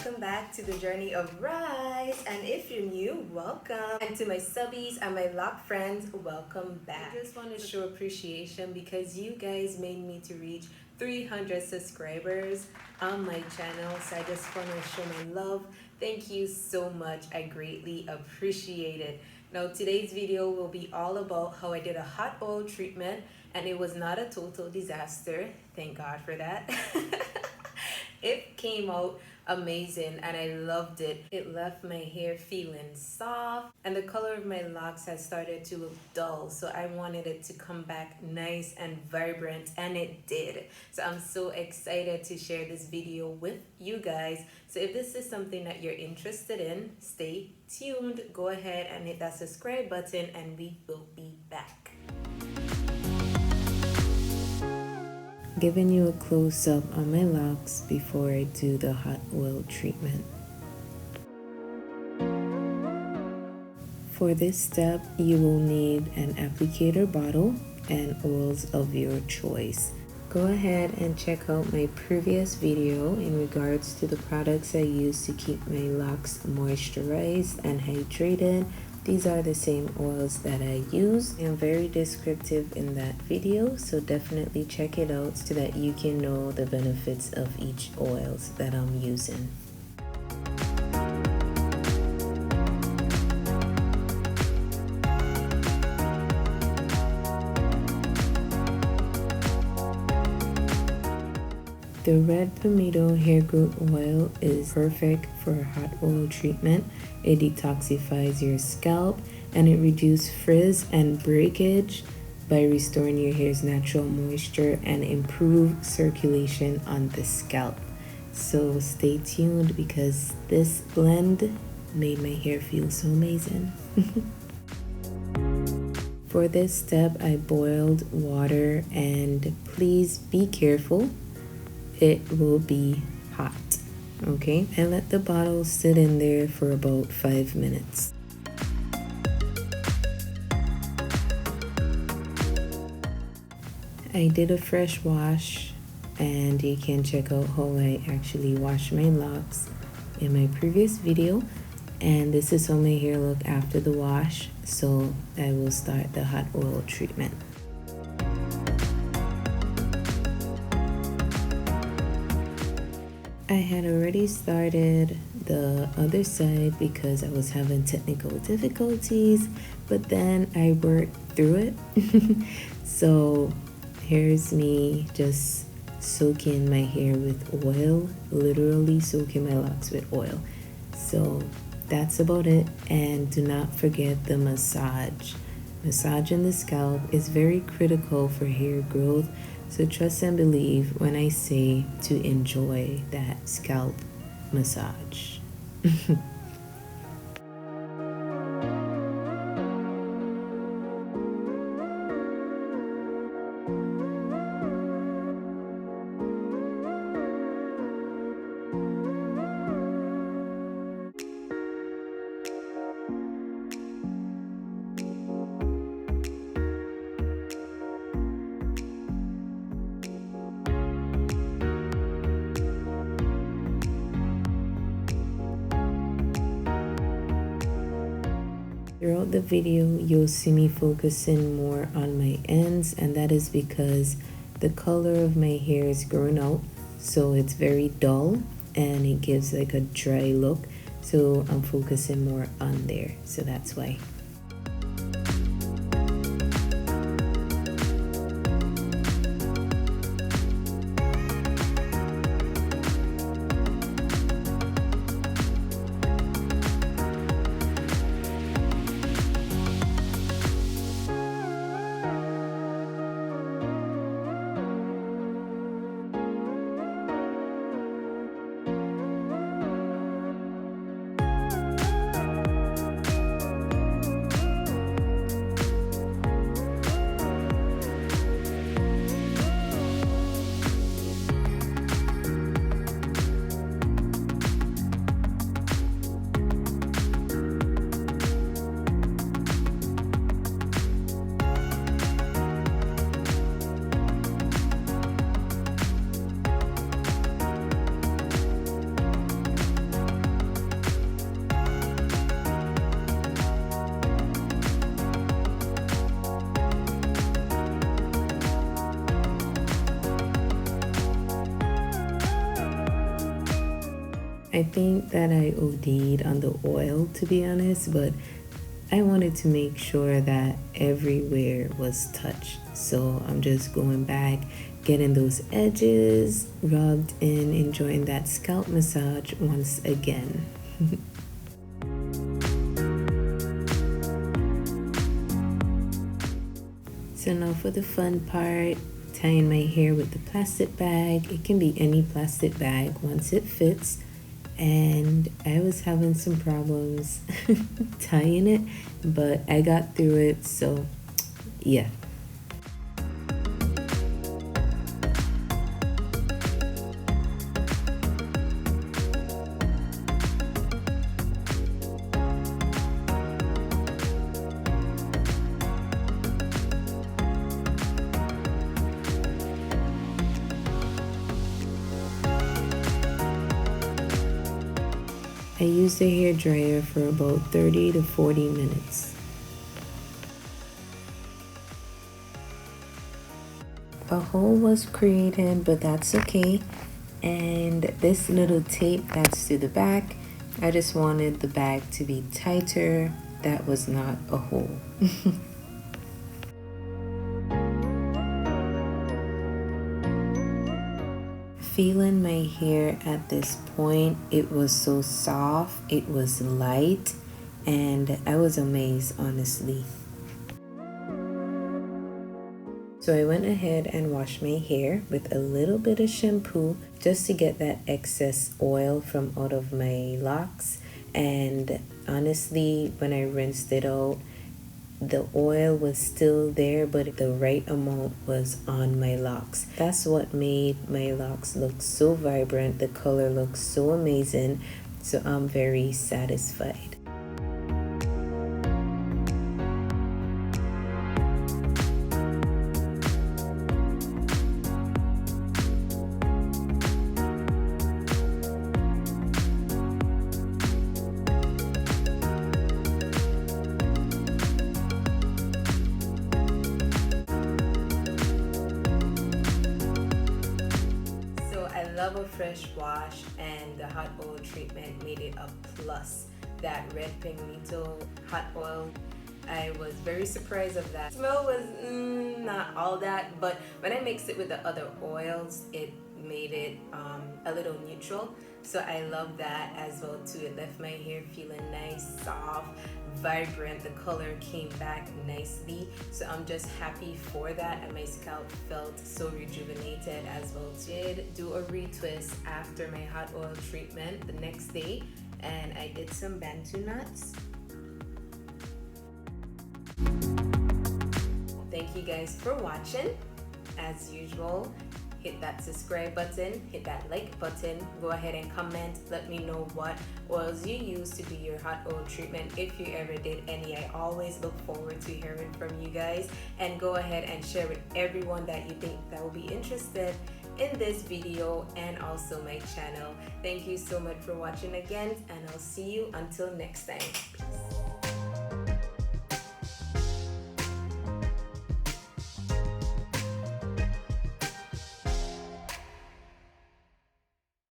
welcome back to the journey of Rise. And if you're new, welcome. And to my subbies and my Loc friends, welcome back. I just want to show appreciation because you guys made me to reach 300 subscribers on my channel. So I just want to show my love. Thank you so much. I greatly appreciate it. Now today's video will be all about how I did a hot oil treatment and it was not a total disaster. Thank God for that. It came out amazing and I loved it. It left my hair feeling soft and the color of my locks has started to look dull. So I wanted it to come back nice and vibrant, and it did. So I'm so excited to share this video with you guys. So if this is something that you're interested in, stay tuned. Go ahead and hit that subscribe button and we will be back. Giving you a close-up on my locks before I do the hot oil treatment. For this step, you will need an applicator bottle and oils of your choice. Go ahead and check out my previous video in regards to the products I use to keep my locks moisturized and hydrated. These are the same oils that I use. I'm very descriptive in that video, so definitely check it out so that you can know the benefits of each oils that I'm using. The red pimento hair growth oil is perfect for hot oil treatment. It detoxifies your scalp and it reduces frizz and breakage by restoring your hair's natural moisture and improve circulation on the scalp. So stay tuned because this blend made my hair feel so amazing. For this step, I boiled water, and please be careful. It will be hot. Okay, I let the bottle sit in there for about 5 minutes. I did a fresh wash, and you can check out how I actually wash my locks in my previous video. And this is how my hair look after the wash. So I will start the hot oil treatment. I had already started the other side because I was having technical difficulties, but then I worked through it. So here's me just soaking my hair with oil, literally soaking my locks with oil. So that's about it. And do not forget the massage. Massaging the scalp is very critical for hair growth. So trust and believe when I say to enjoy that scalp massage. Throughout the video, you'll see me focusing more on my ends, and that is because the color of my hair is growing out, so it's very dull and it gives like a dry look. So I'm focusing more on there, so that's why. I think that I OD'd on the oil, to be honest, but I wanted to make sure that everywhere was touched. So I'm just going back, getting those edges rubbed in, enjoying that scalp massage once again. So now for the fun part, tying my hair with the plastic bag. It can be any plastic bag once it fits. And I was having some problems tying it, but I got through it, so yeah. I used the hair dryer for about 30 to 40 minutes. A hole was created, but that's okay. And this little tape that's to the back, I just wanted the bag to be tighter. That was not a hole. Feeling my hair at this point, it was so soft, it was light, and I was amazed, honestly. So I went ahead and washed my hair with a little bit of shampoo just to get that excess oil from out of my locks. And honestly, when I rinsed it out, the oil was still there, but the right amount was on my locks. That's what made my locks look so vibrant. The color looks so amazing. So I'm very satisfied. Love a fresh wash, and the hot oil treatment made it a plus. That red pimento hot oil, I was very surprised of that. Smell was not all that, but when I mixed it with the other oils, it made it a little neutral. So I love that as well too. It left my hair feeling nice, soft, vibrant. The color came back nicely. So I'm just happy for that, and my scalp felt so rejuvenated as well. Did do a retwist after my hot oil treatment the next day, and I did some bantu knots. Thank you guys for watching. As usual, hit that subscribe button, hit that like button, go ahead and comment, let me know what oils you use to do your hot oil treatment, if you ever did any. I always look forward to hearing from you guys, and go ahead and share with everyone that you think that will be interested in this video and also my channel. Thank you so much for watching again, and I'll see you until next time.